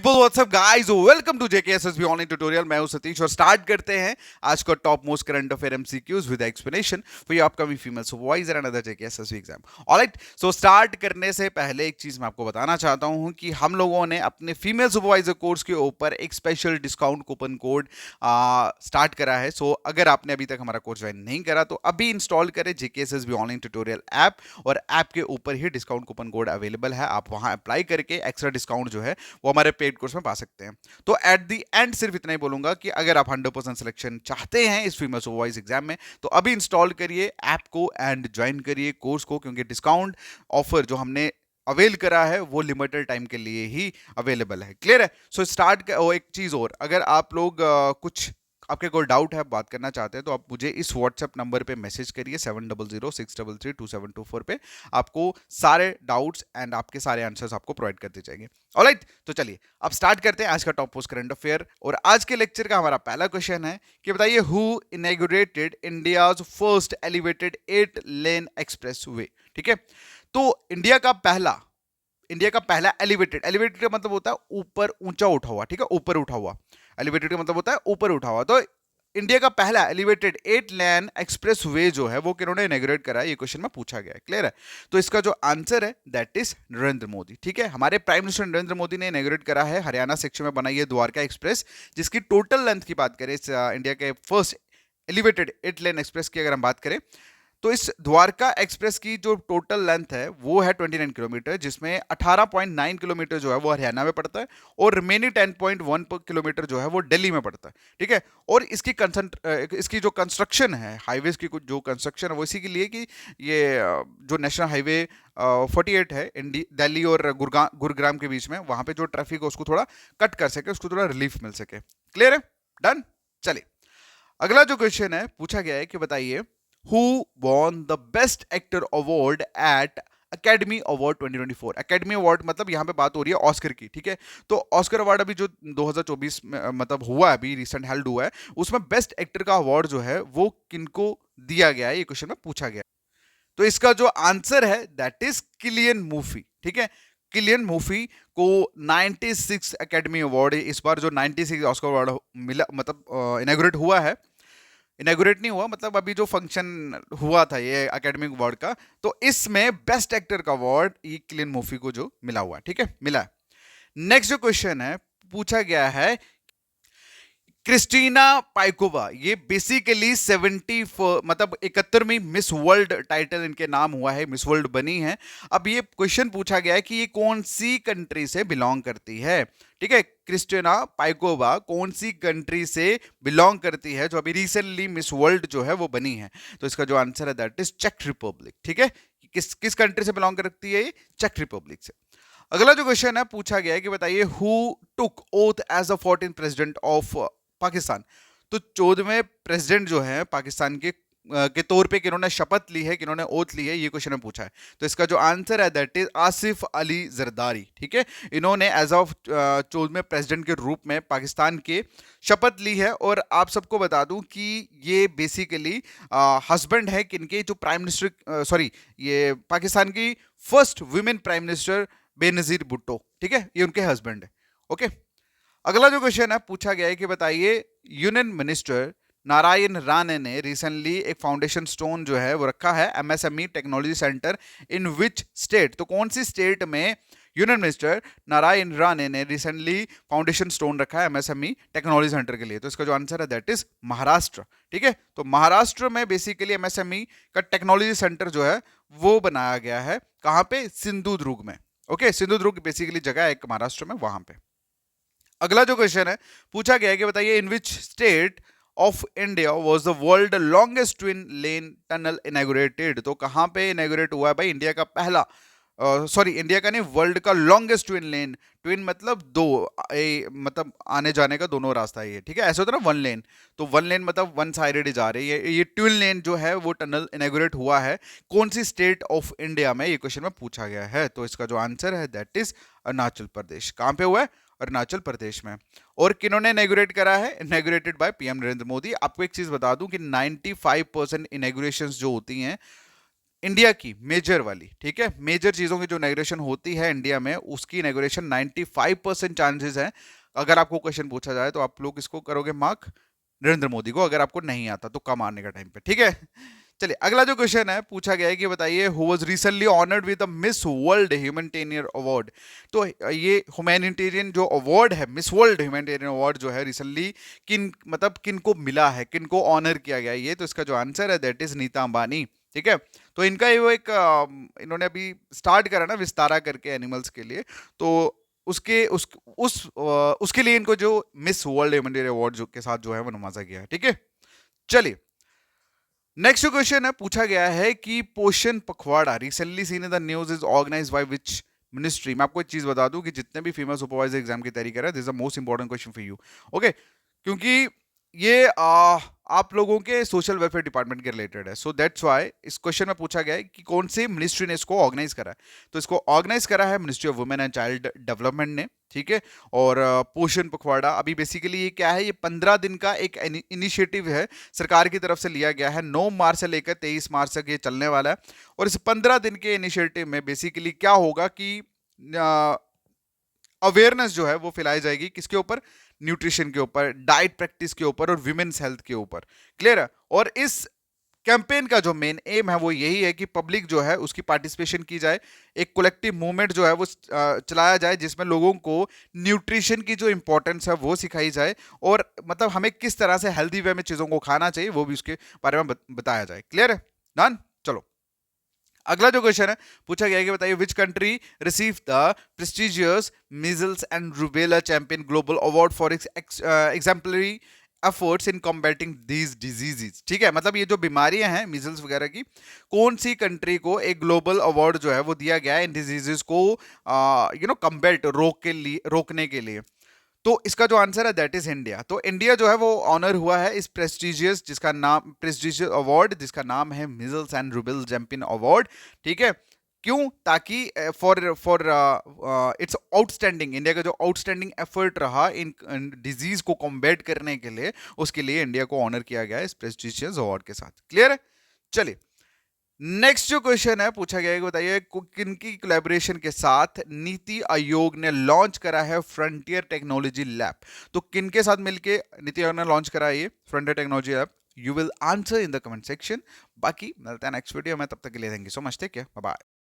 WhatsApp guys, welcome to JKSSB online tutorial. मैं हूं सतीश और स्टार्ट करते हैं आज का top most current affair MCQs with explanation for your upcoming female supervisor and other JKSSB exam. Alright, so start करने से पहले एक चीज मैं आपको बताना चाहता हूं कि हम लोगों ने अपने फीमेल सुपरवाइजर कोर्स के ऊपर एक special discount coupon code start करा है। सो अगर आपने अभी तक हमारा कोर्स ज्वाइन नहीं करा तो अभी इंस्टॉल करें जेकेएसएसबी ऑनलाइन ट्यूटोरियल ऐप, और ऐप के ऊपर ही डिस्काउंट कूपन कोड अवेलेबल है। आप वहां अप्लाई करके एक्स्ट्रा डिस्काउंट जो है वो हमारे पेड कोर्स में पा सकते हैं। तो एट द एंड सिर्फ इतना ही बोलूंगा कि अगर आप 100% सिलेक्शन चाहते हैं इस फीमेल सुपरवाइज एग्जाम में तो अभी इंस्टॉल करिए ऐप को एंड ज्वाइन करिए कोर्स को, क्योंकि डिस्काउंट ऑफर जो हमने अवेल करा है वो लिमिटेड टाइम के लिए ही अवेलेबल है। क्लियर है? सो स्टार्ट एक चीज और, अगर आप लोग कुछ आपके कोई डाउट है, आप बात करना चाहते हैं तो आप मुझे इस व्हाट्सएप नंबर पे मैसेज करिए 7006332724 पे। आपको सारे डाउट्स एंड आपके सारे आंसर्स आपको प्रोवाइड करते जाएंगे। ऑलराइट, तो चलिए अब स्टार्ट करते हैं आज का टॉप पोस्ट करंट अफेयर। और आज के लेक्चर का हमारा पहला क्वेश्चन है कि बताइए who inaugurated India's first elevated 8 lane express way. ठीक है, तो इंडिया का पहला एलिवेटेड का मतलब होता है ऊपर ऊंचा उठा हुआ। ठीक है, ऊपर उठा हुआ। एलिवेटेड का मतलब होता है ऊपर उठा हुआ। तो इंडिया का पहला एलिवेटेड 8 लेन एक्सप्रेस वे जो है वो किन्होंने इनॉग्रेट करा है, ये क्वेश्चन में पूछा गया है। क्लियर है? तो इसका जो आंसर है दैट इज नरेंद्र मोदी। ठीक है, हमारे प्राइम मिनिस्टर नरेंद्र मोदी ने इनॉग्रेट करा है। हरियाणा सेक्शन में बनाई है द्वारका एक्सप्रेस, जिसकी टोटल लेंथ की बात करें, इस इंडिया के फर्स्ट एलिवेटेड 8 लेन एक्सप्रेस की अगर हम बात करें तो इस द्वारका एक्सप्रेस की जो टोटल लेंथ है वो है 29 किलोमीटर, जिसमें 18.9 किलोमीटर जो है वो हरियाणा में पड़ता है और रिमेनिंग 10.1 किलोमीटर जो है वो दिल्ली में पड़ता है। ठीक है, और इसकी जो कंस्ट्रक्शन है, हाईवेज की जो कंस्ट्रक्शन है वो इसी के लिए कि ये जो नेशनल हाईवे 48 है दिल्ली और गुरुग्राम के बीच में, वहां पे जो ट्रैफिक है उसको थोड़ा कट कर सके, उसको थोड़ा रिलीफ मिल सके। क्लियर है? डन। चलिए अगला जो क्वेश्चन है पूछा गया है कि बताइए who won the best actor award at Academy Award 2024। Academy Award मतलब यहाँ पे बात हो रही है ऑस्कर की। ठीक है, तो ऑस्कर अवार्ड अभी जो 2024 में मतलब हुआ है, अभी रिसेंट हेल्ड हुआ है, उसमें बेस्ट एक्टर का अवार्ड जो है वो किनको दिया गया है, ये क्वेश्चन में पूछा गया। तो इसका जो आंसर है दैट इज किलियन मूफी। ठीक है, किलियन मूफी को 96 एकेडमी अवार्ड, इस बार जो 96 ऑस्कर अवार्ड मिला, मतलब इनॉग्रेट हुआ है, इनॉग्रेट नहीं हुआ मतलब अभी जो फंक्शन हुआ था ये एकेडमिक अवार्ड का, तो इसमें बेस्ट एक्टर का अवार्ड ये किलियन मूफी को जो मिला हुआ है। ठीक है, मिला है। नेक्स्ट जो क्वेश्चन है पूछा गया है क्रिस्टीना पाइकोवा, ये बेसिकली 71वीं मिस वर्ल्ड टाइटल इनके नाम हुआ है, मिस वर्ल्ड बनी है। अब ये क्वेश्चन पूछा गया है कि ये कौन सी कंट्री से बिलोंग करती है। ठीक है, क्रिस्टीना पाइकोवा कौन सी कंट्री से बिलोंग करती है जो अभी रिसेंटली मिस वर्ल्ड जो है वो बनी है। तो इसका जो आंसर है दैट इज चेक रिपब्लिक। ठीक है, किस कंट्री से बिलोंग करती है ये? चेक रिपब्लिक से। अगला जो क्वेश्चन है पूछा गया है कि बताइए who took oath as a 14th president of Pakistan. तो 14वें प्रेसिडेंट जो है पाकिस्तान के तौर पे किन्होंने शपथ ली है, किन्होंने ओथ ली है, ये क्वेश्चन में पूछा है। तो इसका जो आंसर है दैट इज आसिफ अली जरदारी। ठीक है, इन्होंने एज ऑफ 14वें प्रेसिडेंट के रूप में पाकिस्तान के शपथ ली है। और आप सबको बता दूं कि ये बेसिकली हस्बैंड है किनके, जो प्राइम मिनिस्टर ये पाकिस्तान की first women prime minister Benazir Bhutto. ठीक है, ये उनके हस्बैंड है। ओके, अगला जो क्वेश्चन है पूछा गया है कि बताइए यूनियन मिनिस्टर नारायण राणे ने रिसेंटली एक फाउंडेशन स्टोन जो है वो रखा है MSME technology centre in which state. तो कौन सी स्टेट में यूनियन मिनिस्टर नारायण राणे ने रिसेंटली फाउंडेशन स्टोन रखा है एमएसएमई टेक्नोलॉजी सेंटर के लिए? तो इसका जो आंसर है दैट इज महाराष्ट्र। ठीक है, तो महाराष्ट्र में बेसिकली एमएसएमई का टेक्नोलॉजी सेंटर जो है वो बनाया गया है। कहां पे? सिंधुदुर्ग में। ओके, सिंधुदुर्ग बेसिकली जगह है एक महाराष्ट्र में, वहां पे। अगला जो क्वेश्चन है पूछा गया है कि बताइए in which state of India was the world longest twin lane tunnel inaugurated. तो कहां पे इनॉग्रेट हुआ है भाई इंडिया का पहला, इंडिया का नहीं, वर्ल्ड का लॉन्गेस्ट ट्विन लेन। ट्विन मतलब दो, मतलब आने जाने का दोनों रास्ता है ये। ठीक है, ऐसे होता है ना वन लेन, तो वन लेन मतलब वन साइडेड जा रही है, ये ट्विन लेन जो है वो टनल इनॉग्रेट हुआ है कौन सी स्टेट ऑफ इंडिया में, ये क्वेश्चन में पूछा गया है। तो इसका जो आंसर है दैट इज अरुणाचल प्रदेश। कहां पे हुआ है? अरुणाचल प्रदेश में। और किन्होंने इनॉग्रेट करा है? Inaugurated by PM Narendra Modi. आपको एक चीज बता दूं कि 95% इनॉग्रेशंस जो होती हैं इंडिया की मेजर वाली, ठीक है, मेजर चीजों की जो इनॉग्रेशन होती है इंडिया में, उसकी इनॉग्रेशन 95% चांसेस है। अगर आपको क्वेश्चन पूछा जाए तो आप लोग इसको करोगे मार्क नरेंद्र मोदी को, अगर आपको नहीं आता तो कम आने का टाइम पे, ठीक है। चलिए अगला जो क्वेश्चन है पूछा गया है कि बताइए who was recently honoured with the miss world humanitarian award. तो ये ह्यूमैनिटेरियन जो अवार्ड है, मिस वर्ल्ड ह्यूमैनिटेरियन अवार्ड जो है रिसेंटली किन मतलब किन को मिला है, किन को ऑनर किया गया है, ये तो इसका जो आंसर है दैट इज नीता अंबानी, ठीक है। तो इनका ये वो एक इन्होंने अभी स्टार्ट करा ना विस्तारा करके एनिमल्स के लिए, तो उसके लिए इनको जो मिस वर्ल्ड ह्यूमैनिटेरियन अवार्ड जो के साथ जो है वो नवाजा गया है, ठीक है। चलिए नेक्स्ट क्वेश्चन है, पूछा गया है कि Poshan Pakhwada recently seen in the news is organised by which ministry. मैं आपको एक चीज बता दूं कि जितने भी फीमेल सुपरवाइजर एग्जाम की तैयारी कर रहे हैं, this is the most important question for you, okay. क्योंकि ये आप लोगों के सोशल वेलफेयर डिपार्टमेंट के रिलेटेड है, सो दैट्स व्हाई इस क्वेश्चन में पूछा गया है कि कौन सी मिनिस्ट्री ने इसको ऑर्गेनाइज करा है। तो इसको ऑर्गेनाइज करा है ministry of women and child development ने, ठीक है। और पोषण पखवाड़ा अभी बेसिकली ये क्या है, ये 15 दिन का एक इनिशिएटिव है, सरकार की तरफ से लिया गया है। 9 मार्च से लेकर 23 मार्च तक ये चलने वाला है। और इस 15 दिन के इनिशिएटिव में बेसिकली क्या होगा कि अवेयरनेस जो है वो फैलाई जाएगी किसके ऊपर, न्यूट्रिशन के ऊपर, डाइट प्रैक्टिस के ऊपर और विमेन्स हेल्थ के ऊपर, क्लियर है। और इस कैंपेन का जो मेन एम है वो यही है कि पब्लिक जो है उसकी पार्टिसिपेशन की जाए, एक कलेक्टिव मूवमेंट जो है वो चलाया जाए जिसमें लोगों को न्यूट्रिशन की जो इंपॉर्टेंस है वो सिखाई जाए, और मतलब हमें किस तरह से हेल्दी वे में चीज़ों को खाना चाहिए वो भी उसके बारे में बताया जाए, क्लियर है। डन। चलो अगला जो क्वेश्चन है पूछा गया है कि बताइए which country receive the prestigious measles and rubella champion global award for exemplary efforts in combating these diseases. ठीक है, मतलब ये जो बीमारियां हैं मीजल्स वगैरह की, कौन सी कंट्री को एक ग्लोबल अवार्ड जो है वो दिया गया है इन डिजीजेस को कॉम्बैट रोकने के लिए। तो इसका जो आंसर है दैट इज इंडिया। तो इंडिया जो है वो ऑनर हुआ है इस प्रेस्टिजियस अवार्ड जिसका नाम है measles and rubella champion award, ठीक है। क्यों? ताकि for for its outstanding, India का जो आउटस्टैंडिंग एफर्ट रहा इन डिजीज को कॉम्बैट करने के लिए, उसके लिए इंडिया को ऑनर किया गया है इस प्रेस्टिजियस अवार्ड के साथ, क्लियर है। चलिए नेक्स्ट जो क्वेश्चन है पूछा गया है कि बताइए किनकी कोलैबोरेशन के साथ नीति आयोग ने लॉन्च करा है फ्रंटियर टेक्नोलॉजी लैब। तो किनके साथ मिलके नीति आयोग ने लॉन्च करा है ये frontier technology lab? You will answer in the comment section. बाकी मिलते हैं नेक्स्ट वीडियो में, तब तक के लिए thank you so much, take care, bye bye.